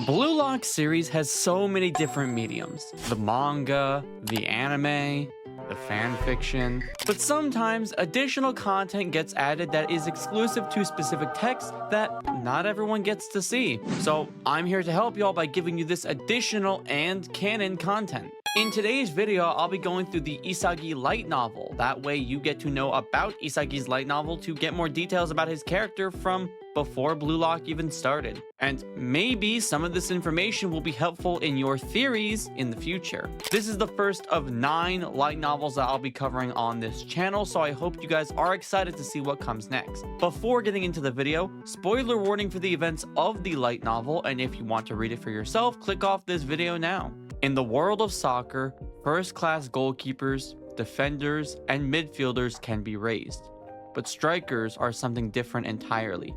Blue Lock series has so many different mediums. The manga, the anime, the fan fiction. But sometimes additional content gets added that is exclusive to specific text that not everyone gets to see. So I'm here to help y'all by giving you this additional and canon content. In today's video, I'll be going through the Isagi light novel. That way you get to know about Isagi's light novel to get more details about his character from before Blue Lock even started. And maybe some of this information will be helpful in your theories in the future. This is the first of 9 light novels that I'll be covering on this channel, so I hope you guys are excited to see what comes next. Before getting into the video, spoiler warning for the events of the light novel, and if you want to read it for yourself, click off this video now. In the world of soccer, first-class goalkeepers, defenders, and midfielders can be raised, but strikers are something different entirely.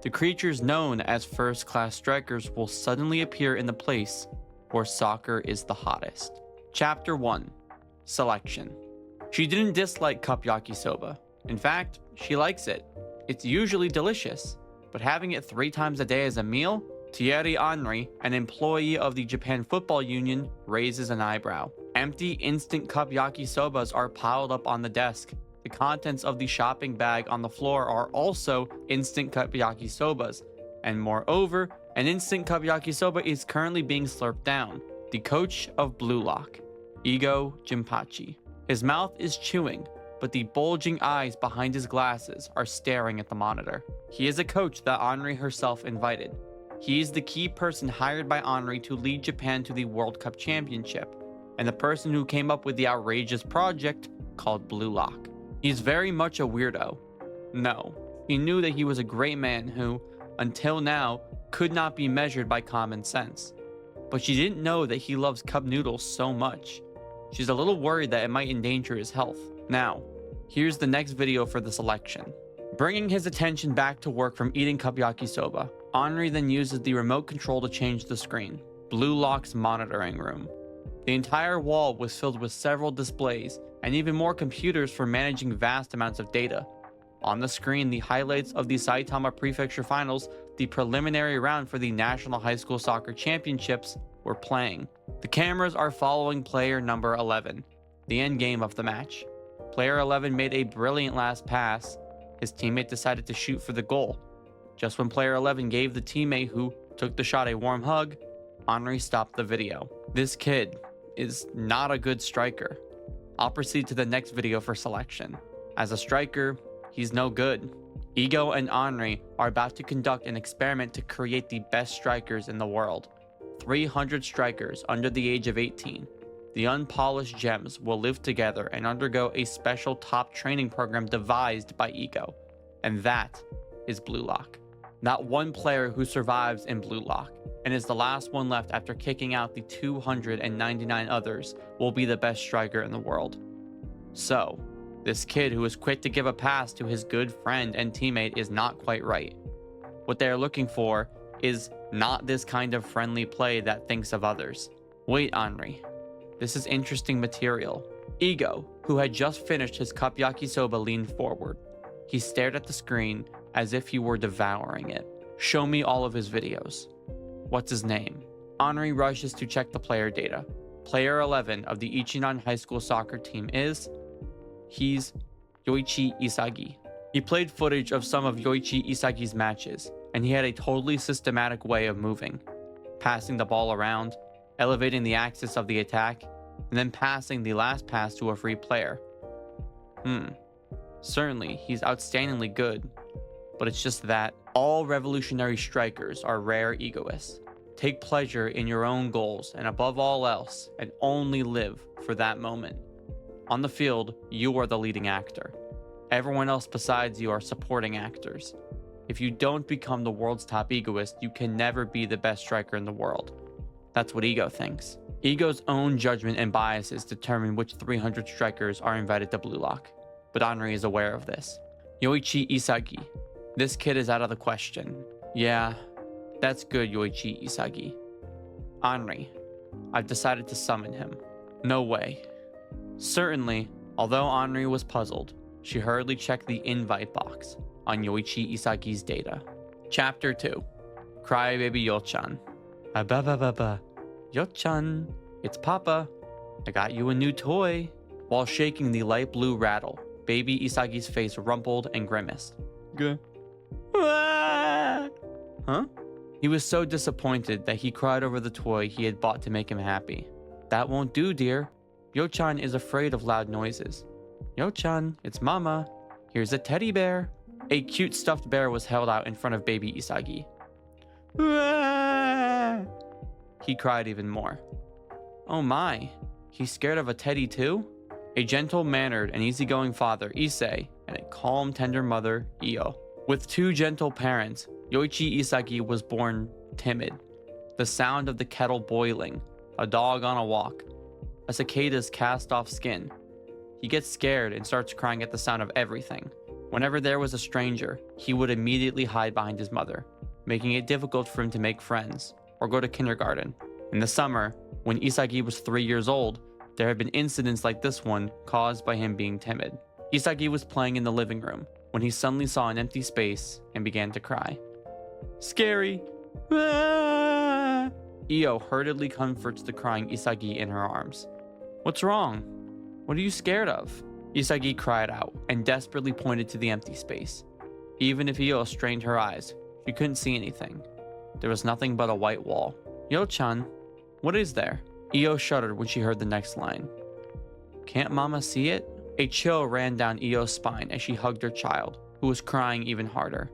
The creatures known as first-class strikers will suddenly appear in the place where soccer is the hottest. Chapter 1. Selection. She didn't dislike cup yakisoba. In fact, she likes it. It's usually delicious, but having it 3 times a day as a meal? Thierry Henry, an employee of the Japan Football Union, raises an eyebrow. Empty instant cup yakisobas are piled up on the desk. The contents of the shopping bag on the floor are also instant cup yakisobas, and moreover, an instant cup yakisoba is currently being slurped down. The coach of Blue Lock, Ego Jinpachi. His mouth is chewing, but the bulging eyes behind his glasses are staring at the monitor. He is a coach that Henry herself invited. He is the key person hired by Henry to lead Japan to the World Cup championship, and the person who came up with the outrageous project called Blue Lock. He's very much a weirdo. No, he knew that he was a great man who, until now, could not be measured by common sense. But she didn't know that he loves cup noodles so much. She's a little worried that it might endanger his health. Now, here's the next video for the selection. Bringing his attention back to work from eating cup yakisoba, Henry then uses the remote control to change the screen. Blue Lock's monitoring room. The entire wall was filled with several displays and even more computers for managing vast amounts of data. On the screen, the highlights of the Saitama Prefecture Finals, the preliminary round for the National High School Soccer Championships, were playing. The cameras are following player number 11, the end game of the match. Player 11 made a brilliant last pass. His teammate decided to shoot for the goal. Just when player 11 gave the teammate who took the shot a warm hug, Henry stopped the video. This kid is not a good striker. I'll proceed to the next video for selection. As a striker, he's no good. Ego and Henry are about to conduct an experiment to create the best strikers in the world. 300 strikers under the age of 18. The unpolished gems will live together and undergo a special top training program devised by Ego. And that is Blue Lock. Not one player who survives in Blue Lock and is the last one left after kicking out the 299 others will be the best striker in the world. So, this kid who is quick to give a pass to his good friend and teammate is not quite right. What they are looking for is not this kind of friendly play that thinks of others. Wait, Henry. This is interesting material. Ego, who had just finished his cup yakisoba, leaned forward. He stared at the screen as if he were devouring it. Show me all of his videos. What's his name? Henry rushes to check the player data. Player 11 of the Ichinan high school soccer team he's Yoichi Isagi. He played footage of some of Yoichi Isagi's matches, and he had a totally systematic way of moving. Passing the ball around, elevating the axis of the attack, and then passing the last pass to a free player. Certainly, he's outstandingly good. But it's just that all revolutionary strikers are rare egoists. Take pleasure in your own goals and above all else, and only live for that moment. On the field, you are the leading actor. Everyone else besides you are supporting actors. If you don't become the world's top egoist, you can never be the best striker in the world. That's what Ego thinks. Ego's own judgment and biases determine which 300 strikers are invited to Blue Lock, but Henry is aware of this. Yoichi Isagi. This kid is out of the question. Yeah, that's good, Yoichi Isagi. Henry, I've decided to summon him. No way. Certainly, although Henry was puzzled, she hurriedly checked the invite box on Yoichi Isagi's data. Chapter 2. Crybaby Yochan. Ba. Yo-chan, it's Papa. I got you a new toy. While shaking the light blue rattle, baby Isagi's face rumpled and grimaced. Huh? He was so disappointed that he cried over the toy he had bought to make him happy. That won't do, dear. Yo-chan is afraid of loud noises. Yo-chan, it's Mama. Here's a teddy bear. A cute stuffed bear was held out in front of baby Isagi. He cried even more. Oh my, he's scared of a teddy too? A gentle-mannered and easygoing father, Issei, and a calm, tender mother, Io. With two gentle parents, Yoichi Isagi was born timid. The sound of the kettle boiling, a dog on a walk, a cicada's cast-off skin. He gets scared and starts crying at the sound of everything. Whenever there was a stranger, he would immediately hide behind his mother, making it difficult for him to make friends or go to kindergarten. In the summer, when Isagi was 3 years old, there had been incidents like this one caused by him being timid. Isagi was playing in the living room when he suddenly saw an empty space and began to cry. Scary! Ah! Io hurriedly comforts the crying Isagi in her arms. What's wrong? What are you scared of? Isagi cried out and desperately pointed to the empty space. Even if Io strained her eyes, she couldn't see anything. There was nothing but a white wall. Yo-chan, what is there? Io shuddered when she heard the next line. Can't Mama see it? A chill ran down Io's spine as she hugged her child, who was crying even harder.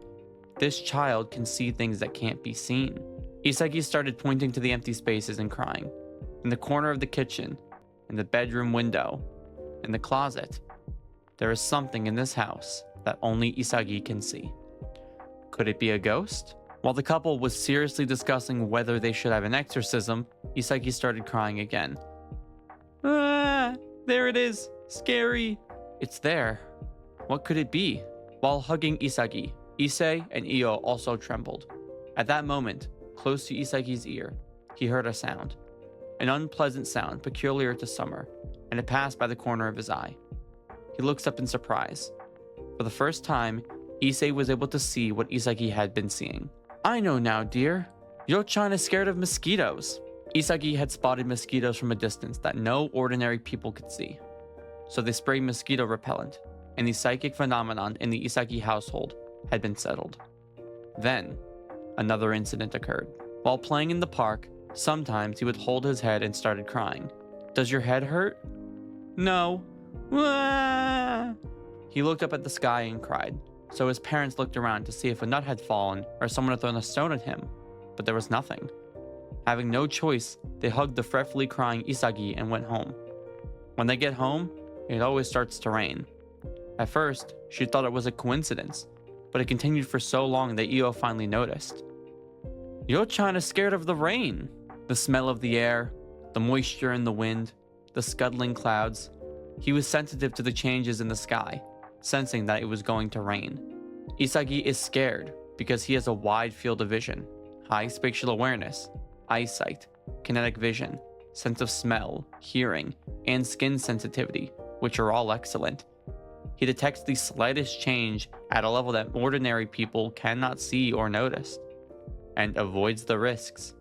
This child can see things that can't be seen. Isagi started pointing to the empty spaces and crying. In the corner of the kitchen, in the bedroom window, in the closet. There is something in this house that only Isagi can see. Could it be a ghost? While the couple was seriously discussing whether they should have an exorcism, Isagi started crying again. Ah, there it is. Scary. It's there. What could it be? While hugging Isagi, Issei and Io also trembled. At that moment, close to Isagi's ear, he heard a sound. An unpleasant sound peculiar to summer, and it passed by the corner of his eye. He looks up in surprise. For the first time, Issei was able to see what Isagi had been seeing. I know now, dear. Yo-chan is scared of mosquitoes. Isagi had spotted mosquitoes from a distance that no ordinary people could see. So they sprayed mosquito repellent, and the psychic phenomenon in the Isagi household had been settled. Then, another incident occurred. While playing in the park, sometimes he would hold his head and started crying. Does your head hurt? No. Ah! He looked up at the sky and cried, so his parents looked around to see if a nut had fallen or someone had thrown a stone at him, but there was nothing. Having no choice, they hugged the fretfully crying Isagi and went home. When they get home, it always starts to rain. At first, she thought it was a coincidence, but it continued for so long that Io finally noticed. Yo-chan is scared of the rain. The smell of the air, the moisture in the wind, the scuttling clouds. He was sensitive to the changes in the sky, sensing that it was going to rain. Isagi is scared because he has a wide field of vision, high spatial awareness, eyesight, kinetic vision, sense of smell, hearing, and skin sensitivity, which are all excellent. He detects the slightest change at a level that ordinary people cannot see or notice, and avoids the risks.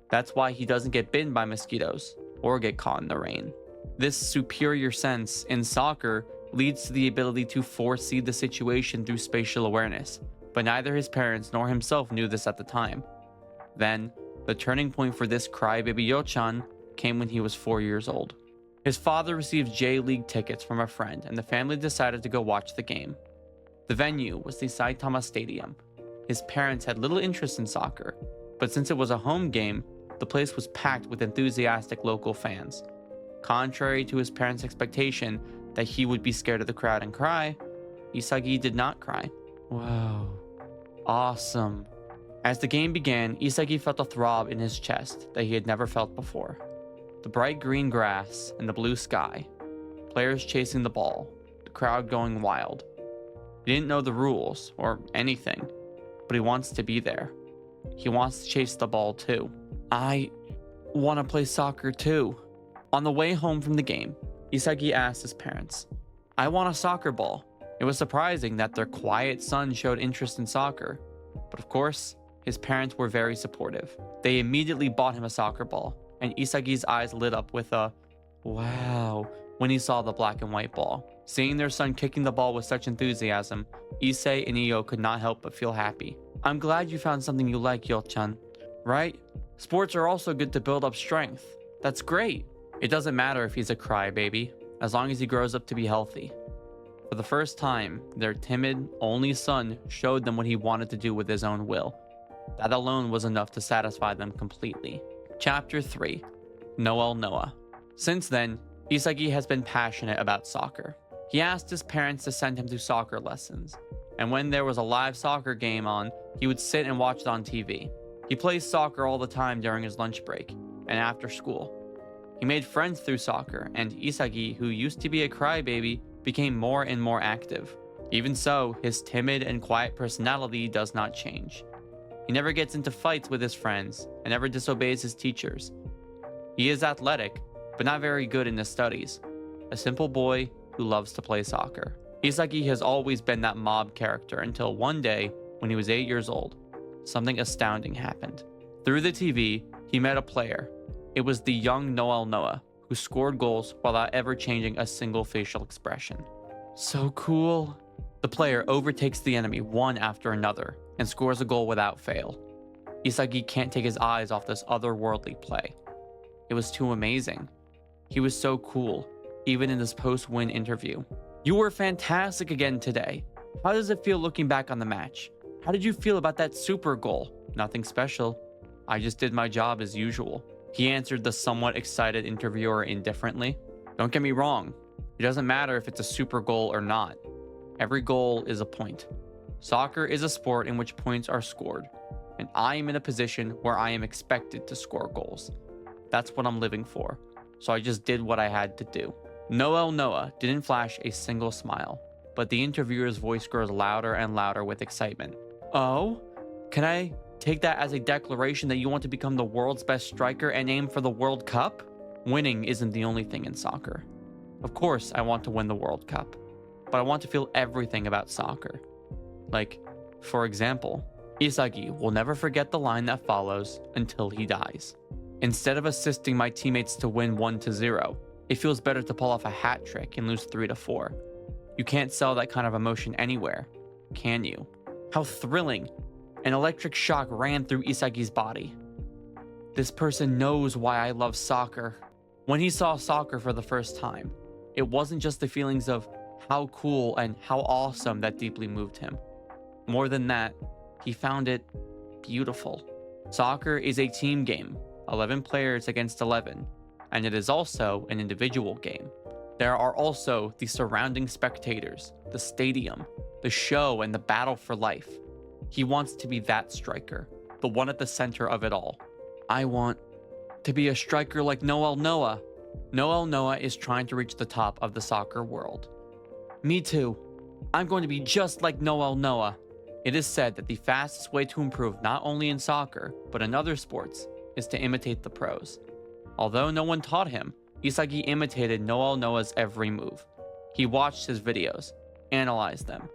That's why he doesn't get bitten by mosquitoes or get caught in the rain. This superior sense in soccer leads to the ability to foresee the situation through spatial awareness, but neither his parents nor himself knew this at the time. Then, the turning point for this crybaby Yo-chan came when he was 4 years old. His father received J-League tickets from a friend, and the family decided to go watch the game. The venue was the Saitama Stadium. His parents had little interest in soccer, but since it was a home game, the place was packed with enthusiastic local fans. Contrary to his parents' expectation that he would be scared of the crowd and cry, Isagi did not cry. Wow. Awesome. As the game began, Isagi felt a throb in his chest that he had never felt before. The bright green grass and the blue sky, players chasing the ball, the crowd going wild. He didn't know the rules or anything, but he wants to be there. He wants to chase the ball too. I want to play soccer too. On the way home from the game, Isagi asked his parents, I want a soccer ball. It was surprising that their quiet son showed interest in soccer, but of course, his parents were very supportive. They immediately bought him a soccer ball, and Isagi's eyes lit up with a wow when he saw the black and white ball. Seeing their son kicking the ball with such enthusiasm, Issei and Io could not help but feel happy. I'm glad you found something you like, Yo-chan. Right? Sports are also good to build up strength. That's great. It doesn't matter if he's a crybaby, as long as he grows up to be healthy. For the first time, their timid, only son showed them what he wanted to do with his own will. That alone was enough to satisfy them completely. Chapter 3. Noel Noa. Since then, Isagi has been passionate about soccer. He asked his parents to send him to soccer lessons, and when there was a live soccer game on, he would sit and watch it on TV. He plays soccer all the time during his lunch break and after school. He made friends through soccer, and Isagi, who used to be a crybaby, became more and more active. Even so, his timid and quiet personality does not change. He never gets into fights with his friends and never disobeys his teachers. He is athletic, but not very good in his studies. A simple boy who loves to play soccer. Isagi has always been that mob character until one day, when he was 8 years old, something astounding happened. Through the TV, he met a player. It was the young Noel Noa, who scored goals without ever changing a single facial expression. So cool. The player overtakes the enemy one after another and scores a goal without fail. Isagi can't take his eyes off this otherworldly play. It was too amazing. He was so cool, even in this post-win interview. You were fantastic again today. How does it feel looking back on the match? How did you feel about that super goal? Nothing special. I just did my job as usual. He answered the somewhat excited interviewer indifferently. Don't get me wrong. It doesn't matter if it's a super goal or not. Every goal is a point. Soccer is a sport in which points are scored, and I am in a position where I am expected to score goals. That's what I'm living for, so I just did what I had to do. Noel Noa didn't flash a single smile, but the interviewer's voice grows louder and louder with excitement. Oh? Can I take that as a declaration that you want to become the world's best striker and aim for the World Cup? Winning isn't the only thing in soccer. Of course, I want to win the World Cup, but I want to feel everything about soccer. Like, for example, Isagi will never forget the line that follows until he dies. Instead of assisting my teammates to win 1-0, it feels better to pull off a hat trick and lose 3-4. You can't sell that kind of emotion anywhere, can you? How thrilling! An electric shock ran through Isagi's body. This person knows why I love soccer. When he saw soccer for the first time, it wasn't just the feelings of how cool and how awesome that deeply moved him. More than that, he found it beautiful. Soccer is a team game, 11 players against 11, and it is also an individual game. There are also the surrounding spectators, the stadium, the show, and the battle for life. He wants to be that striker, the one at the center of it all. I want to be a striker like Noel Noa. Noel Noa is trying to reach the top of the soccer world. Me too. I'm going to be just like Noel Noa. It is said that the fastest way to improve not only in soccer, but in other sports, is to imitate the pros. Although no one taught him, Isagi imitated Noel Noa's every move. He watched his videos, analyzed them,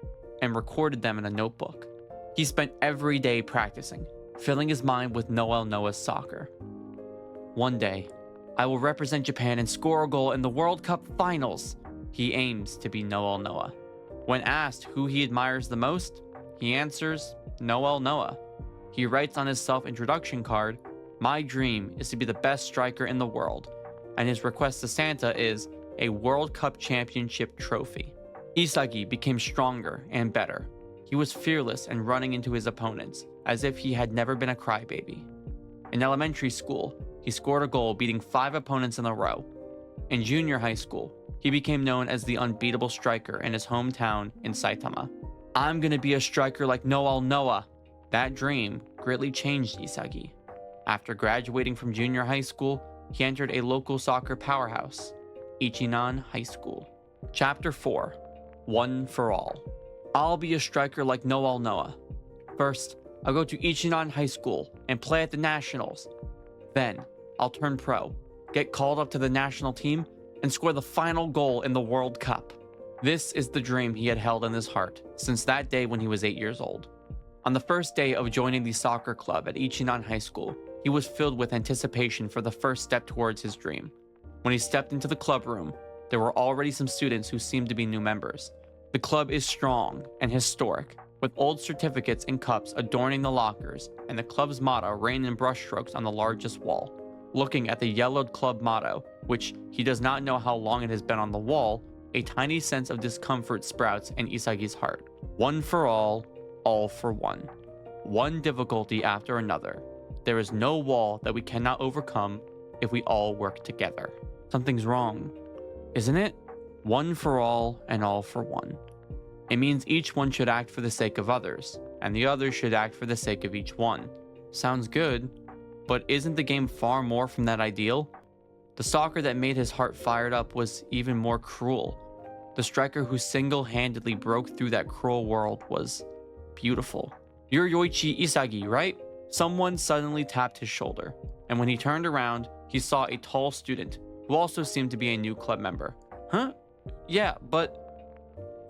and recorded them in a notebook. He spent every day practicing, filling his mind with Noel Noa's soccer. One day, I will represent Japan and score a goal in the World Cup finals. He aims to be Noel Noa. When asked who he admires the most, he answers Noel Noa. He writes on his self-introduction card, "My dream is to be the best striker in the world," and his request to Santa is a World Cup championship trophy. Isagi became stronger and better. He was fearless and running into his opponents, as if he had never been a crybaby. In elementary school, he scored a goal beating 5 opponents in a row. In junior high school, he became known as the unbeatable striker in his hometown in Saitama. I'm gonna be a striker like Noel Noa. That dream greatly changed Isagi. After graduating from junior high school, he entered a local soccer powerhouse, Ichinan High School. Chapter 4. One for All. I'll be a striker like Noel Noa. First, I'll go to Ichinan High School and play at the Nationals. Then, I'll turn pro, get called up to the national team, and score the final goal in the World Cup. This is the dream he had held in his heart since that day when he was 8 years old. On the first day of joining the soccer club at Ichinan High School, he was filled with anticipation for the first step towards his dream. When he stepped into the club room, there were already some students who seemed to be new members. The club is strong and historic, with old certificates and cups adorning the lockers and the club's motto written in brushstrokes on the largest wall. Looking at the yellowed club motto, which he does not know how long it has been on the wall, a tiny sense of discomfort sprouts in Isagi's heart. One for all for one. One difficulty after another. There is no wall that we cannot overcome if we all work together. Something's wrong, isn't it? One for all and all for one. It means each one should act for the sake of others, and the others should act for the sake of each one. Sounds good, but isn't the game far more from that ideal? The soccer that made his heart fired up was even more cruel. The striker who single-handedly broke through that cruel world was beautiful. You're Yoichi Isagi, right? Someone suddenly tapped his shoulder, and when he turned around, he saw a tall student who also seemed to be a new club member. Huh? Yeah, but...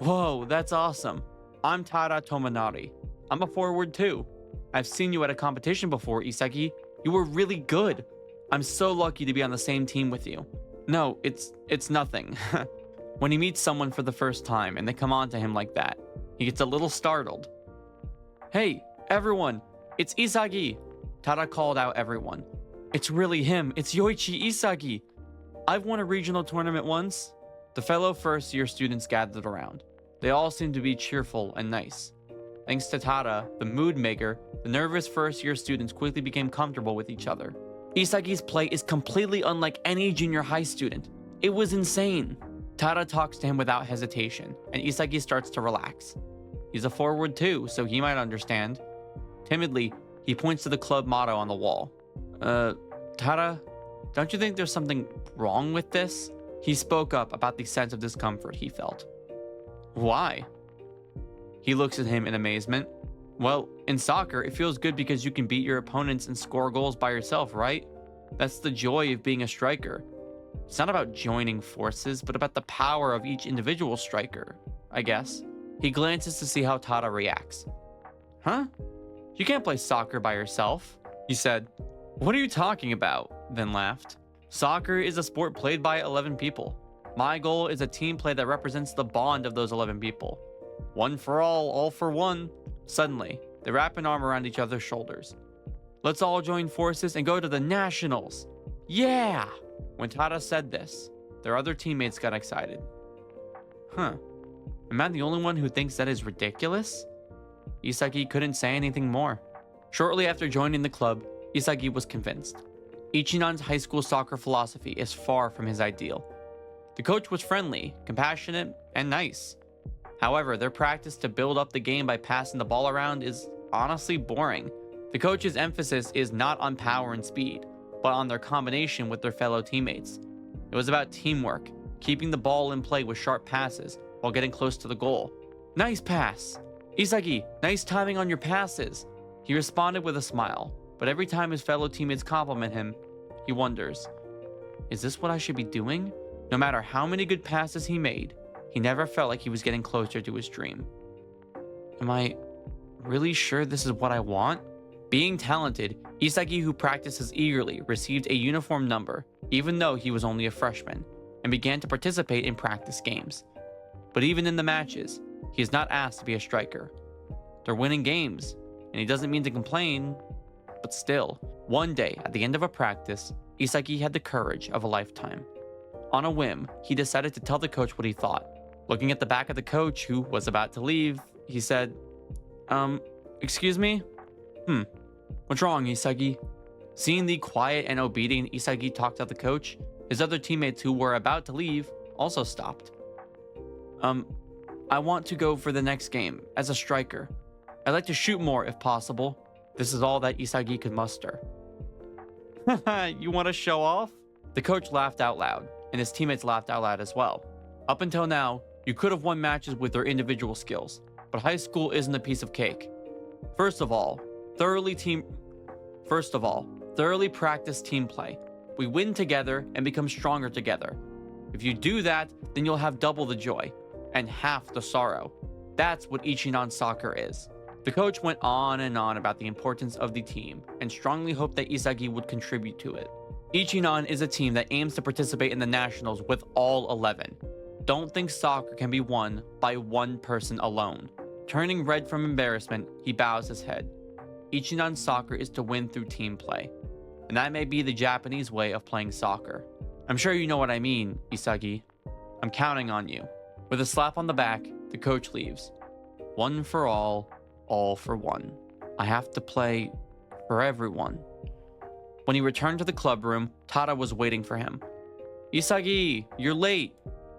Whoa, that's awesome. I'm Tada Tomonari. I'm a forward too. I've seen you at a competition before, Isagi. You were really good. I'm so lucky to be on the same team with you. No, it's nothing. When he meets someone for the first time and they come on to him like that, he gets a little startled. Hey, everyone, it's Isagi. Tada called out everyone. It's really him. It's Yoichi Isagi. I've won a regional tournament once. The fellow first-year students gathered around. They all seemed to be cheerful and nice. Thanks to Tada, the mood maker, the nervous first-year students quickly became comfortable with each other. Isagi's play is completely unlike any junior high student. It was insane. Tada talks to him without hesitation, and Isagi starts to relax. He's a forward too, so he might understand. Timidly, he points to the club motto on the wall. Tada, don't you think there's something wrong with this? He spoke up about the sense of discomfort he felt. Why? He looks at him in amazement. Well, in soccer, it feels good because you can beat your opponents and score goals by yourself, right? That's the joy of being a striker. It's not about joining forces, but about the power of each individual striker, I guess. He glances to see how Tada reacts. Huh? You can't play soccer by yourself, he said. What are you talking about? Then laughed. Soccer is a sport played by 11 people. My goal is a team play that represents the bond of those 11 people. One for all for one. Suddenly, they wrap an arm around each other's shoulders. Let's all join forces and go to the Nationals. Yeah! When Tada said this, their other teammates got excited. Huh. Am I the only one who thinks that is ridiculous? Isagi couldn't say anything more. Shortly after joining the club, Isagi was convinced. Ichinan's high school soccer philosophy is far from his ideal. The coach was friendly, compassionate, and nice. However, their practice to build up the game by passing the ball around is honestly boring. The coach's emphasis is not on power and speed, but on their combination with their fellow teammates. It was about teamwork, keeping the ball in play with sharp passes while getting close to the goal. Nice pass! Isagi, nice timing on your passes! He responded with a smile, but every time his fellow teammates compliment him, he wonders, is this what I should be doing? No matter how many good passes he made, he never felt like he was getting closer to his dream. Am I really sure this is what I want? Being talented, Isagi, who practices eagerly, received a uniform number, even though he was only a freshman, and began to participate in practice games. But even in the matches, he is not asked to be a striker. They're winning games, and he doesn't mean to complain, but still. One day, at the end of a practice, Isagi had the courage of a lifetime. On a whim, he decided to tell the coach what he thought. Looking at the back of the coach, who was about to leave, he said, excuse me? What's wrong, Isagi? Seeing the quiet and obedient Isagi talk to the coach, his other teammates who were about to leave also stopped. I want to go for the next game, as a striker. I'd like to shoot more if possible. This is all that Isagi could muster. You want to show off? The coach laughed out loud, and his teammates laughed out loud as well. Up until now, you could have won matches with their individual skills, but high school isn't a piece of cake. First of all, thoroughly practice team play. We win together and become stronger together. If you do that, then you'll have double the joy and half the sorrow. That's what Ichinan soccer is. The coach went on and on about the importance of the team and strongly hoped that Isagi would contribute to it. Ichinan is a team that aims to participate in the nationals with all 11. Don't think soccer can be won by one person alone. Turning red from embarrassment, he bows his head. Ichinan soccer is to win through team play, and that may be the Japanese way of playing soccer. I'm sure you know what I mean, Isagi. I'm counting on you. With a slap on the back, the coach leaves. One for all for one. I have to play for everyone. When he returned to the club room, Tada was waiting for him. Isagi, you're late.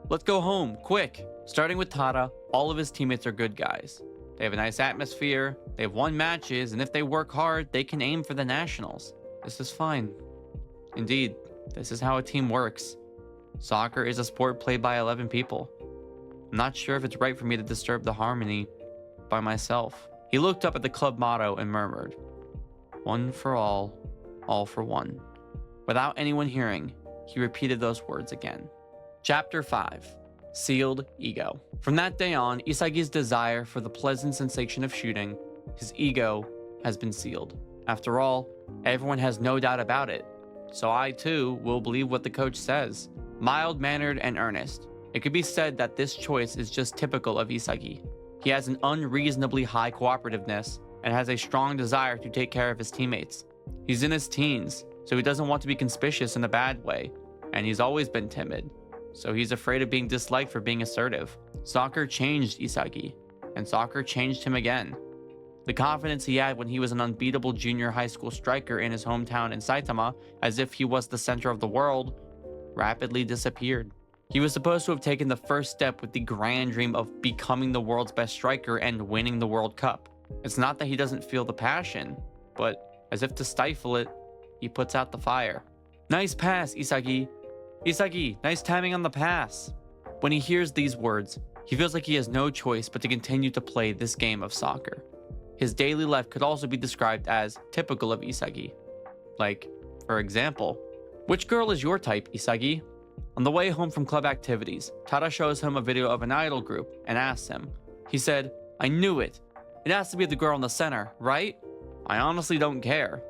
Let's go home, quick. Starting with Tada, all of his teammates are good guys. They have a nice atmosphere, they've won matches, and if they work hard, they can aim for the nationals. This is fine. Indeed, this is how a team works. Soccer is a sport played by 11 people. I'm not sure if it's right for me to disturb the harmony by myself. He looked up at the club motto and murmured, one for all for one. Without anyone hearing, he repeated those words again. Chapter 5. Sealed Ego. From that day on, Isagi's desire for the pleasant sensation of shooting, his ego, has been sealed. After all, everyone has no doubt about it. So I too will believe what the coach says. Mild-mannered and earnest, it could be said that this choice is just typical of Isagi. He has an unreasonably high cooperativeness and has a strong desire to take care of his teammates. He's in his teens, so he doesn't want to be conspicuous in a bad way, and he's always been timid, so he's afraid of being disliked for being assertive. Soccer changed Isagi, and soccer changed him again. The confidence he had when he was an unbeatable junior high school striker in his hometown in Saitama, as if he was the center of the world, rapidly disappeared. He was supposed to have taken the first step with the grand dream of becoming the world's best striker and winning the World Cup. It's not that he doesn't feel the passion, but as if to stifle it, he puts out the fire. Nice pass, Isagi. Isagi, nice timing on the pass. When he hears these words, he feels like he has no choice but to continue to play this game of soccer. His daily life could also be described as typical of Isagi. Like, for example, which girl is your type, Isagi? On the way home from club activities, Tada shows him a video of an idol group and asks him. He said, I knew it. It has to be the girl in the center, right? I honestly don't care.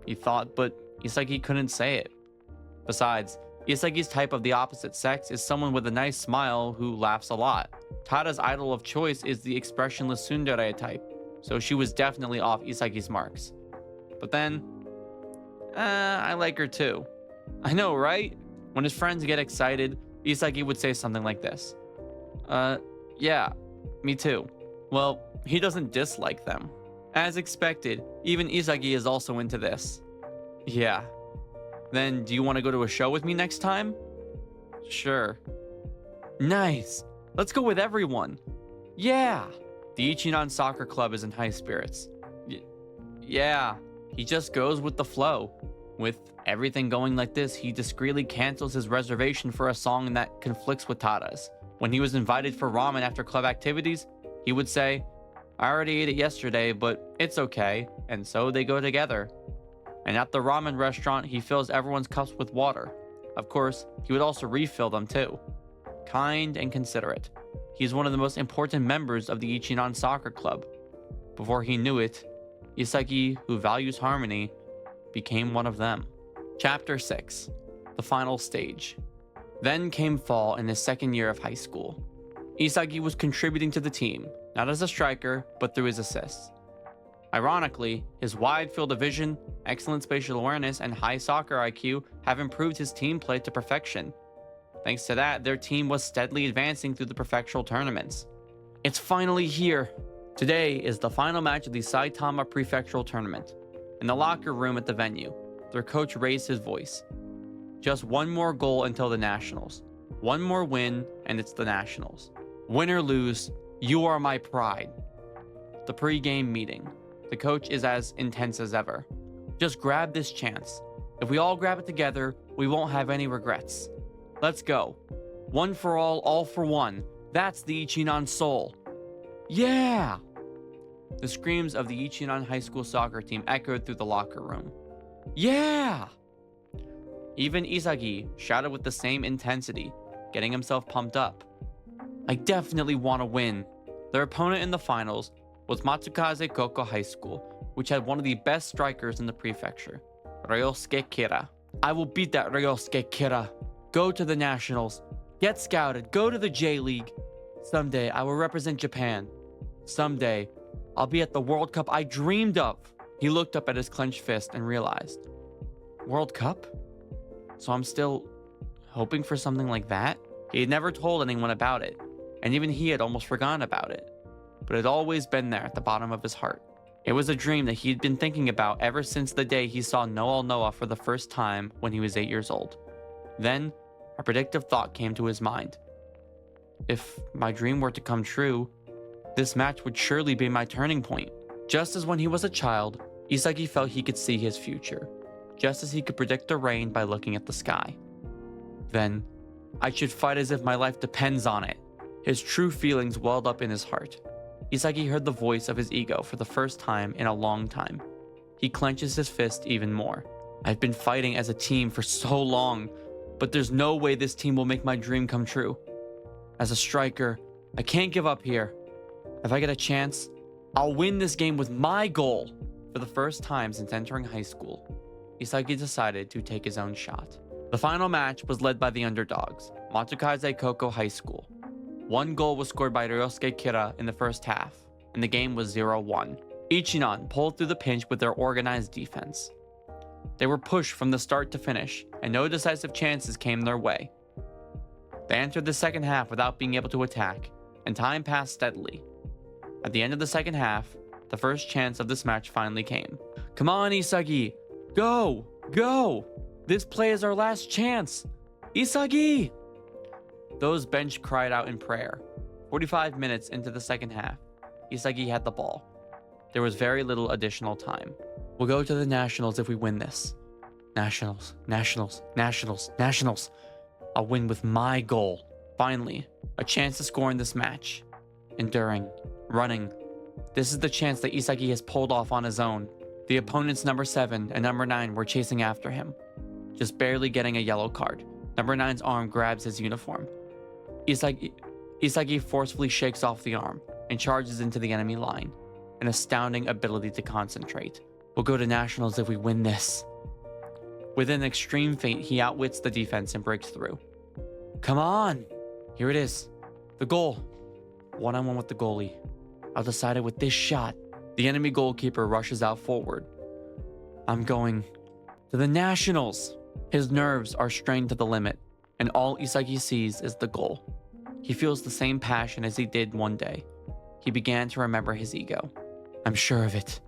He thought, but Isagi couldn't say it. Besides, Isagi's type of the opposite sex is someone with a nice smile who laughs a lot. Tada's idol of choice is the expressionless tsundere type, so she was definitely off Isagi's marks. But then, I like her too. I know, right? When his friends get excited, Isagi would say something like this. Yeah, me too. Well, he doesn't dislike them. As expected, even Isagi is also into this. Yeah. Then, do you want to go to a show with me next time? Sure. Nice. Let's go with everyone. Yeah. The Ichinan soccer club is in high spirits. Yeah. He just goes with the flow. With everything going like this, he discreetly cancels his reservation for a song that conflicts with Tada's. When he was invited for ramen after club activities, he would say, I already ate it yesterday, but it's okay, and so they go together. And at the ramen restaurant, he fills everyone's cups with water. Of course, he would also refill them too. Kind and considerate. He's one of the most important members of the Ichinan soccer club. Before he knew it, Isagi, who values harmony, became one of them. Chapter 6. The final stage. Then came fall in his second year of high school. Isagi was contributing to the team, not as a striker, but through his assists. Ironically, his wide field of vision, excellent spatial awareness, and high soccer IQ have improved his team play to perfection. Thanks to that, their team was steadily advancing through the prefectural tournaments. It's finally here! Today is the final match of the Saitama Prefectural Tournament. In the locker room at the venue, their coach raised his voice. Just one more goal until the Nationals. One more win, and it's the Nationals. Win or lose, you are my pride. The pre-game meeting. The coach is as intense as ever. Just grab this chance. If we all grab it together, we won't have any regrets. Let's go. One for all for one. That's the Ichinan soul. Yeah! The screams of the Ichinan high school soccer team echoed through the locker room. Yeah! Even Isagi shouted with the same intensity, getting himself pumped up. I definitely want to win. Their opponent in the finals, was Matsukaze Koko High School, which had one of the best strikers in the prefecture, Ryosuke Kira. I will beat that Ryosuke Kira. Go to the nationals. Get scouted. Go to the J-League. Someday I will represent Japan. Someday I'll be at the World Cup I dreamed of. He looked up at his clenched fist and realized, World Cup? So I'm still hoping for something like that? He had never told anyone about it, and even he had almost forgotten about it. But it had always been there at the bottom of his heart. It was a dream that he'd been thinking about ever since the day he saw Noel Noa for the first time when he was 8 years old. Then, a predictive thought came to his mind. If my dream were to come true, this match would surely be my turning point. Just as when he was a child, Isagi felt he could see his future, just as he could predict the rain by looking at the sky. Then, I should fight as if my life depends on it. His true feelings welled up in his heart. Isagi heard the voice of his ego for the first time in a long time. He clenches his fist even more. I've been fighting as a team for so long, but there's no way this team will make my dream come true. As a striker, I can't give up here. If I get a chance, I'll win this game with my goal. For the first time since entering high school, Isagi decided to take his own shot. The final match was led by the underdogs, Matsukaze Koko High School. One goal was scored by Ryosuke Kira in the first half, and the game was 0-1. Ichinan pulled through the pinch with their organized defense. They were pushed from the start to finish, and no decisive chances came their way. They entered the second half without being able to attack, and time passed steadily. At the end of the second half, the first chance of this match finally came. Come on, Isagi! Go! Go! This play is our last chance! Isagi! Those bench cried out in prayer. 45 minutes into the second half, Isagi had the ball. There was very little additional time. We'll go to the nationals if we win this. Nationals, nationals, nationals, nationals. I'll win with my goal. Finally, a chance to score in this match. Enduring, running. This is the chance that Isagi has pulled off on his own. The opponents number 7 and number 9 were chasing after him, just barely getting a yellow card. Number 9's arm grabs his uniform. Isagi forcefully shakes off the arm and charges into the enemy line. An astounding ability to concentrate. We'll go to nationals if we win this. With an extreme feint, he outwits the defense and breaks through. Come on! Here it is. The goal. One-on-one with the goalie. I'll decide it with this shot. The enemy goalkeeper rushes out forward. I'm going to the nationals. His nerves are strained to the limit, and all Isagi sees is the goal. He feels the same passion as he did one day. He began to remember his ego. I'm sure of it.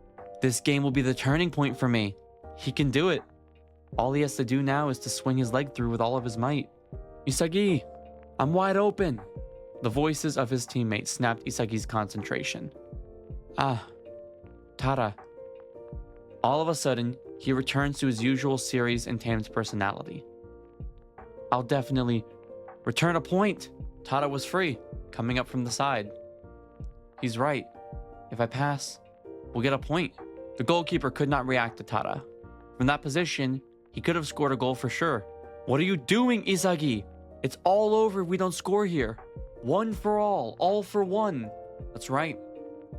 This game will be the turning point for me. He can do it. All he has to do now is to swing his leg through with all of his might. Isagi, I'm wide open. The voices of his teammates snapped Isagi's concentration. Tada. All of a sudden, he returns to his usual serious and tamed personality. I'll definitely return a point. Tada was free, coming up from the side. He's right. If I pass, we'll get a point. The goalkeeper could not react to Tada. From that position, he could have scored a goal for sure. What are you doing, Isagi? It's all over if we don't score here. One for all for one. That's right.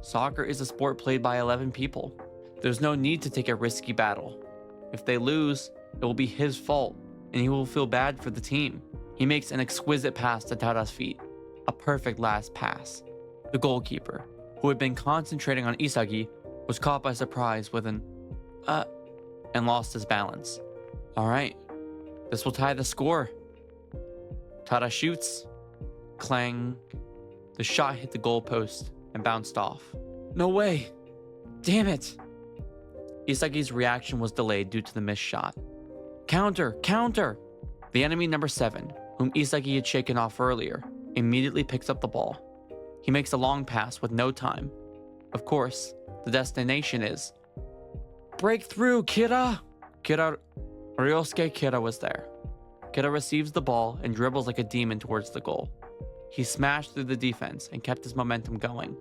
Soccer is a sport played by 11 people. There's no need to take a risky battle. If they lose, it will be his fault, and he will feel bad for the team. He makes an exquisite pass to Tada's feet. A perfect last pass. The goalkeeper, who had been concentrating on Isagi, was caught by surprise with an and lost his balance. Alright, this will tie the score. Tada shoots. Clang. The shot hit the goalpost and bounced off. No way! Damn it! Isagi's reaction was delayed due to the missed shot. Counter! Counter! The enemy number 7, whom Isagi had shaken off earlier, immediately picks up the ball. He makes a long pass with no time. Of course, the destination is... Breakthrough, Kira! Ryosuke Kira was there. Kira receives the ball and dribbles like a demon towards the goal. He smashed through the defense and kept his momentum going.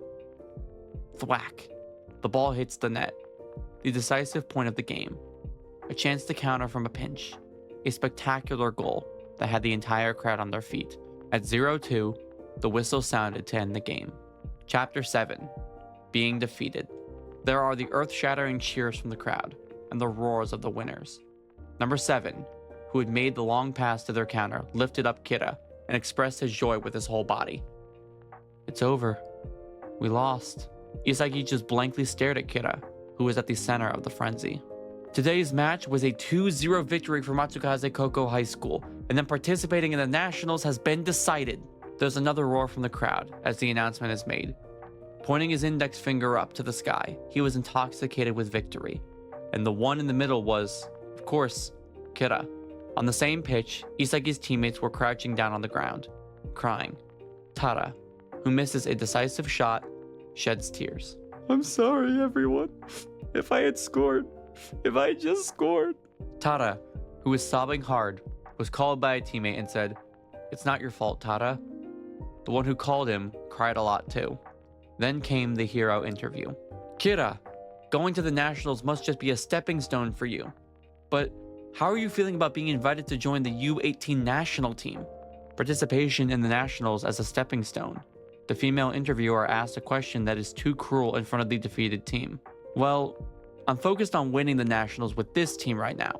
Thwack! The ball hits the net. The decisive point of the game. A chance to counter from a pinch. A spectacular goal that had the entire crowd on their feet. At 0-2, the whistle sounded to end the game. Chapter 7. being defeated. There are the earth-shattering cheers from the crowd and the roars of the winners. Number 7, who had made the long pass to their counter, lifted up Kira and expressed his joy with his whole body. It's over. We lost. Isagi just blankly stared at Kira, who was at the center of the frenzy. Today's match was a 2-0 victory for Matsukaze Koko High School, and then participating in the Nationals has been decided. There's another roar from the crowd as the announcement is made. Pointing his index finger up to the sky, he was intoxicated with victory. And the one in the middle was, of course, Kira. On the same pitch, Isagi's teammates were crouching down on the ground, crying. Tara, who misses a decisive shot, sheds tears. I'm sorry, everyone. If I had scored. If I had just scored. Tara, who was sobbing hard, was called by a teammate and said, It's not your fault, Tara. The one who called him cried a lot too. Then came the hero interview. Kira, going to the Nationals must just be a stepping stone for you. But how are you feeling about being invited to join the U18 national team? Participation in the Nationals as a stepping stone. The female interviewer asked a question that is too cruel in front of the defeated team. Well, I'm focused on winning the Nationals with this team right now.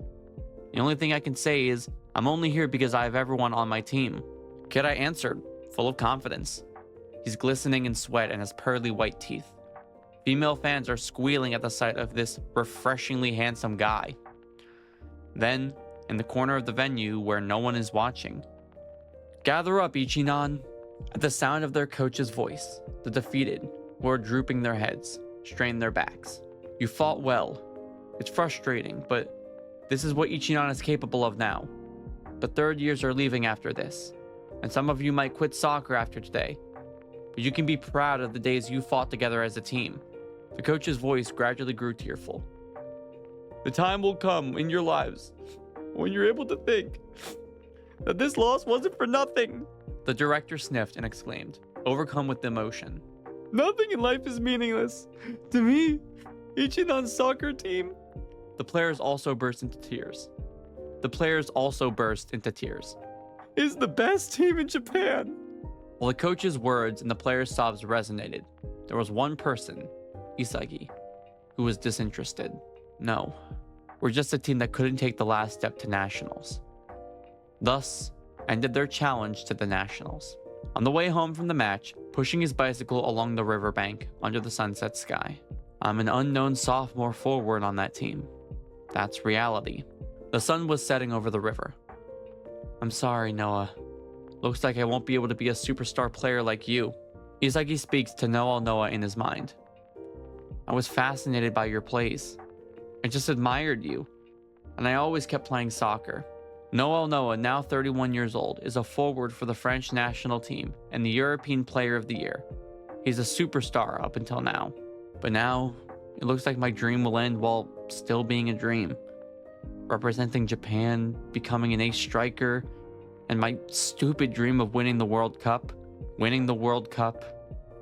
The only thing I can say is, I'm only here because I have everyone on my team. Kira answered, full of confidence. He's glistening in sweat and has pearly white teeth. Female fans are squealing at the sight of this refreshingly handsome guy. Then, in the corner of the venue where no one is watching, Gather up, Ichinan. At the sound of their coach's voice, the defeated, who are drooping their heads, strain their backs. You fought well. It's frustrating, but this is what Ichinan is capable of now. The third years are leaving after this, and some of you might quit soccer after today, but you can be proud of the days you fought together as a team. The coach's voice gradually grew tearful. The time will come in your lives when you're able to think that this loss wasn't for nothing. The director sniffed and exclaimed, overcome with emotion. Nothing in life is meaningless. To me, Ichinan's soccer team. The players also burst into tears. Is the best team in Japan. While the coach's words and the players' sobs resonated, there was one person, Isagi, who was disinterested. No, we're just a team that couldn't take the last step to nationals. Thus, ended their challenge to the Nationals. On the way home from the match, pushing his bicycle along the riverbank under the sunset sky. I'm an unknown sophomore forward on that team. That's reality. The sun was setting over the river. I'm sorry, Noah. Looks like I won't be able to be a superstar player like you. Isagi speaks to Noel Noa in his mind. I was fascinated by your plays. I just admired you. And I always kept playing soccer. Noel Noa, now 31 years old, is a forward for the French national team and the European Player of the Year. He's a superstar up until now. But now, it looks like my dream will end while still being a dream. Representing Japan, becoming an ace striker, and my stupid dream of winning the World Cup. Winning the World Cup.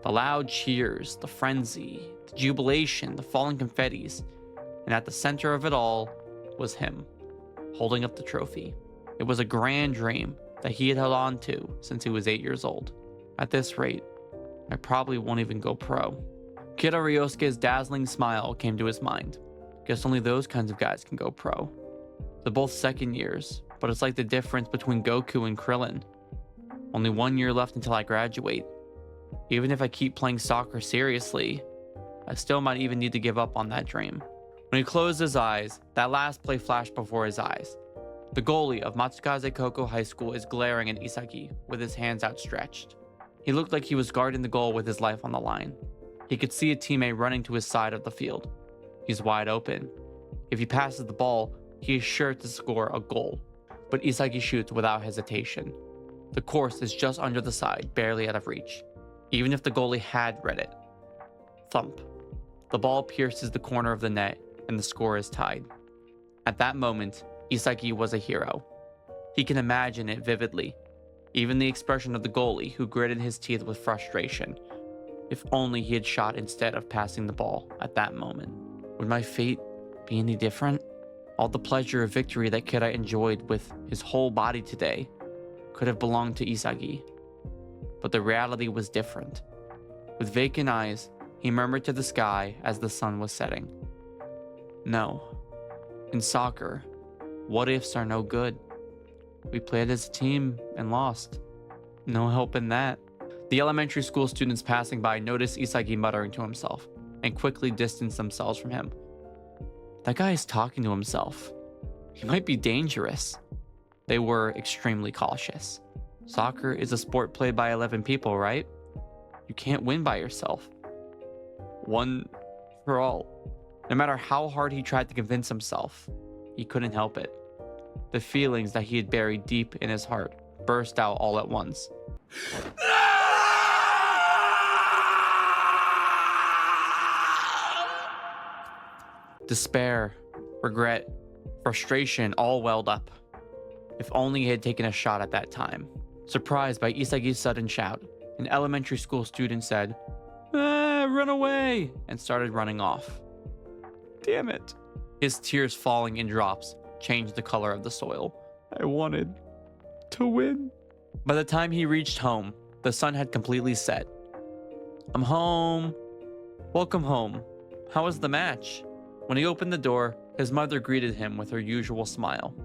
The loud cheers, the frenzy, the jubilation, the falling confettis. And at the center of it all was him, holding up the trophy. It was a grand dream that he had held on to since he was 8 years old. At this rate, I probably won't even go pro. Kira Ryosuke's dazzling smile came to his mind. Guess only those kinds of guys can go pro. They're both second years, but it's like the difference between Goku and Krillin. Only 1 year left until I graduate. Even if I keep playing soccer seriously, I still might even need to give up on that dream. When he closed his eyes, that last play flashed before his eyes. The goalie of Matsukaze Koko High School is glaring at Isagi with his hands outstretched. He looked like he was guarding the goal with his life on the line. He could see a teammate running to his side of the field. He's wide open. If he passes the ball, he is sure to score a goal. But Isagi shoots without hesitation. The course is just under the side, barely out of reach. Even if the goalie had read it. Thump. The ball pierces the corner of the net, and the score is tied. At that moment, Isagi was a hero. He can imagine it vividly. Even the expression of the goalie, who gritted his teeth with frustration. If only he had shot instead of passing the ball at that moment. Would my fate be any different? All the pleasure of victory that Kira enjoyed with his whole body today could have belonged to Isagi. But the reality was different. With vacant eyes, he murmured to the sky as the sun was setting. No. In soccer, what ifs are no good. We played as a team and lost. No help in that. The elementary school students passing by noticed Isagi muttering to himself and quickly distanced themselves from him. That guy is talking to himself. He might be dangerous. They were extremely cautious. Soccer is a sport played by 11 people, right? You can't win by yourself. One for all. No matter how hard he tried to convince himself, he couldn't help it. The feelings that he had buried deep in his heart burst out all at once. Despair, regret, frustration all welled up. If only he had taken a shot at that time. Surprised by Isagi's sudden shout, an elementary school student said, run away, and started running off. Damn it. His tears falling in drops changed the color of the soil. I wanted to win. By the time he reached home, the sun had completely set. I'm home. Welcome home. How was the match? When he opened the door, his mother greeted him with her usual smile.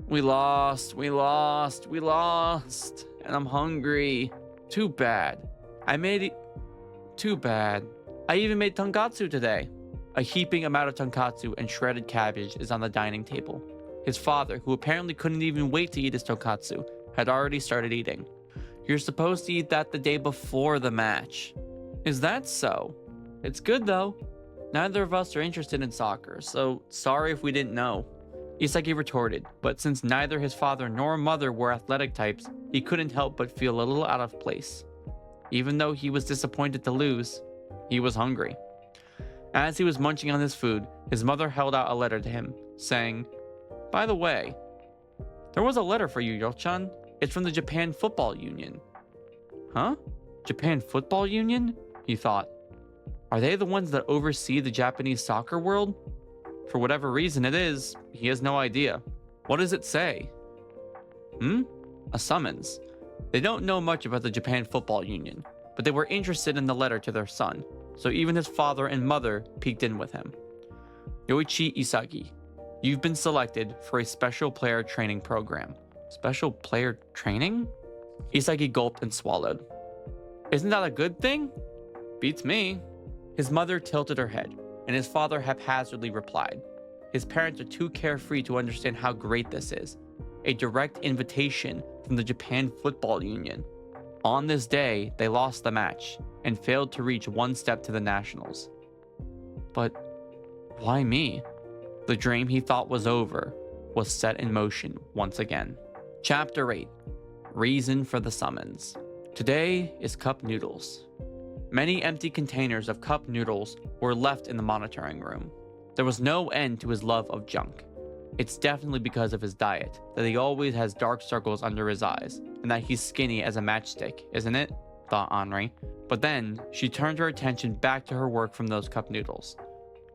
We lost, and I'm hungry. Too bad. Too bad. I even made tonkatsu today. A heaping amount of tonkatsu and shredded cabbage is on the dining table. His father, who apparently couldn't even wait to eat his tonkatsu, had already started eating. You're supposed to eat that the day before the match. Is that so? It's good though. Neither of us are interested in soccer, so sorry if we didn't know. Isagi retorted, but since neither his father nor mother were athletic types, he couldn't help but feel a little out of place. Even though he was disappointed to lose, he was hungry. As he was munching on his food, his mother held out a letter to him, saying, By the way, there was a letter for you, Yo-chan. It's from the Japan Football Union. Huh? Japan Football Union? He thought. Are they the ones that oversee the Japanese soccer world? For whatever reason it is, he has no idea. What does it say? A summons. They don't know much about the Japan Football Union, but they were interested in the letter to their son, so even his father and mother peeked in with him. Yoichi Isagi, you've been selected for a special player training program. Special player training? Isagi gulped and swallowed. Isn't that a good thing? Beats me. His mother tilted her head, and his father haphazardly replied. His parents are too carefree to understand how great this is. A direct invitation from the Japan Football Union. On this day, they lost the match and failed to reach one step to the nationals. But why me? The dream he thought was over was set in motion once again. Chapter 8. Reason for the summons. Today is cup noodles. Many empty containers of cup noodles were left in the monitoring room. There was no end to his love of junk. It's definitely because of his diet that he always has dark circles under his eyes, and that he's skinny as a matchstick, isn't it? Thought Henri. But then, she turned her attention back to her work from those cup noodles.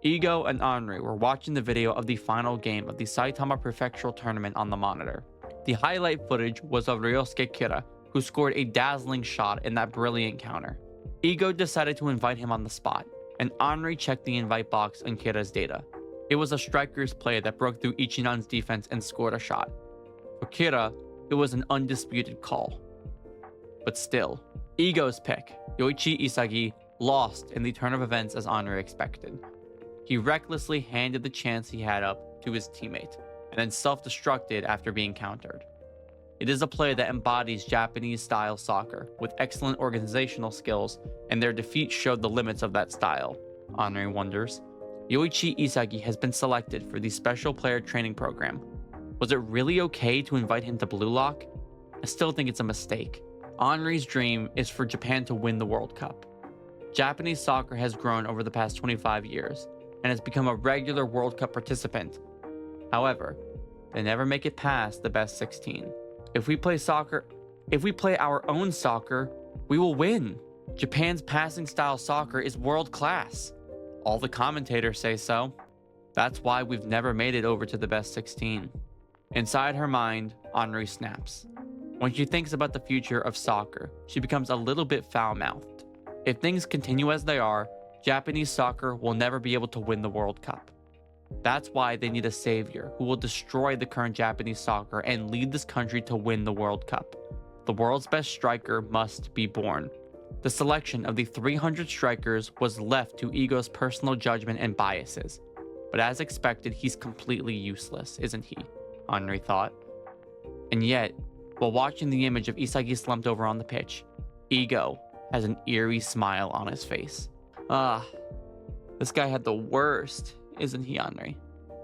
Ego and Henri were watching the video of the final game of the Saitama Prefectural Tournament on the monitor. The highlight footage was of Ryosuke Kira, who scored a dazzling shot in that brilliant counter. Ego decided to invite him on the spot, and Henri checked the invite box on Kira's data. It was a striker's play that broke through Ichinan's defense and scored a shot. For Kira, it was an undisputed call. But still, Ego's pick, Yoichi Isagi, lost in the turn of events as Henri expected. He recklessly handed the chance he had up to his teammate, and then self-destructed after being countered. It is a play that embodies Japanese-style soccer, with excellent organizational skills, and their defeat showed the limits of that style, Henri wonders. Yoichi Isagi has been selected for the special player training program. Was it really okay to invite him to Blue Lock? I still think it's a mistake. Henri's dream is for Japan to win the World Cup. Japanese soccer has grown over the past 25 years, and has become a regular World Cup participant. However, they never make it past the best 16. If we play our own soccer, we will win. Japan's passing style soccer is world class. All the commentators say so. That's why we've never made it over to the best 16. Inside her mind, Henri snaps. When she thinks about the future of soccer, she becomes a little bit foul-mouthed. If things continue as they are, Japanese soccer will never be able to win the World Cup. That's why they need a savior who will destroy the current Japanese soccer and lead this country to win the World Cup. The world's best striker must be born. The selection of the 300 strikers was left to Ego's personal judgment and biases. But as expected, he's completely useless, isn't he? Henri thought. And yet, while watching the image of Isagi slumped over on the pitch, Ego has an eerie smile on his face. This guy had the worst, isn't he, Henri?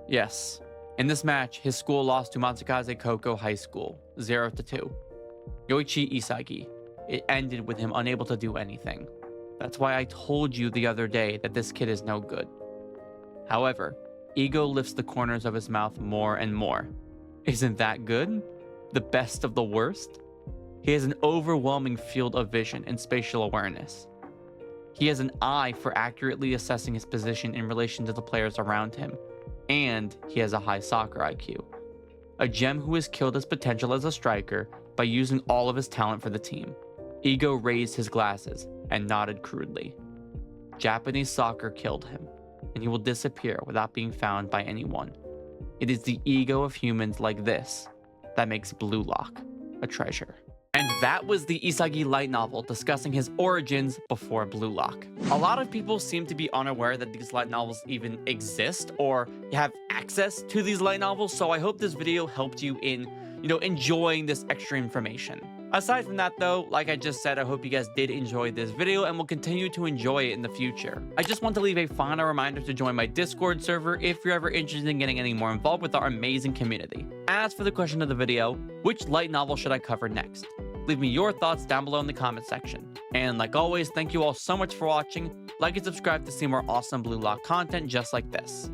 Yes. In this match, his school lost to Matsukaze Koko High School, 0-2. Yoichi Isagi. It ended with him unable to do anything. That's why I told you the other day that this kid is no good. However, Ego lifts the corners of his mouth more and more. Isn't that good? The best of the worst? He has an overwhelming field of vision and spatial awareness. He has an eye for accurately assessing his position in relation to the players around him, and he has a high soccer IQ. A gem who has killed his potential as a striker by using all of his talent for the team. Ego raised his glasses and nodded crudely. Japanese soccer killed him, and he will disappear without being found by anyone. It is the ego of humans like this that makes Blue Lock a treasure. And that was the Isagi light novel discussing his origins before Blue Lock. A lot of people seem to be unaware that these light novels even exist or have access to these light novels, so I hope this video helped you in, enjoying this extra information. Aside from that though, like I just said, I hope you guys did enjoy this video and will continue to enjoy it in the future. I just want to leave a final reminder to join my Discord server if you're ever interested in getting any more involved with our amazing community. As for the question of the video, which light novel should I cover next? Leave me your thoughts down below in the comment section. And like always, thank you all so much for watching. Like and subscribe to see more awesome Blue Lock content just like this.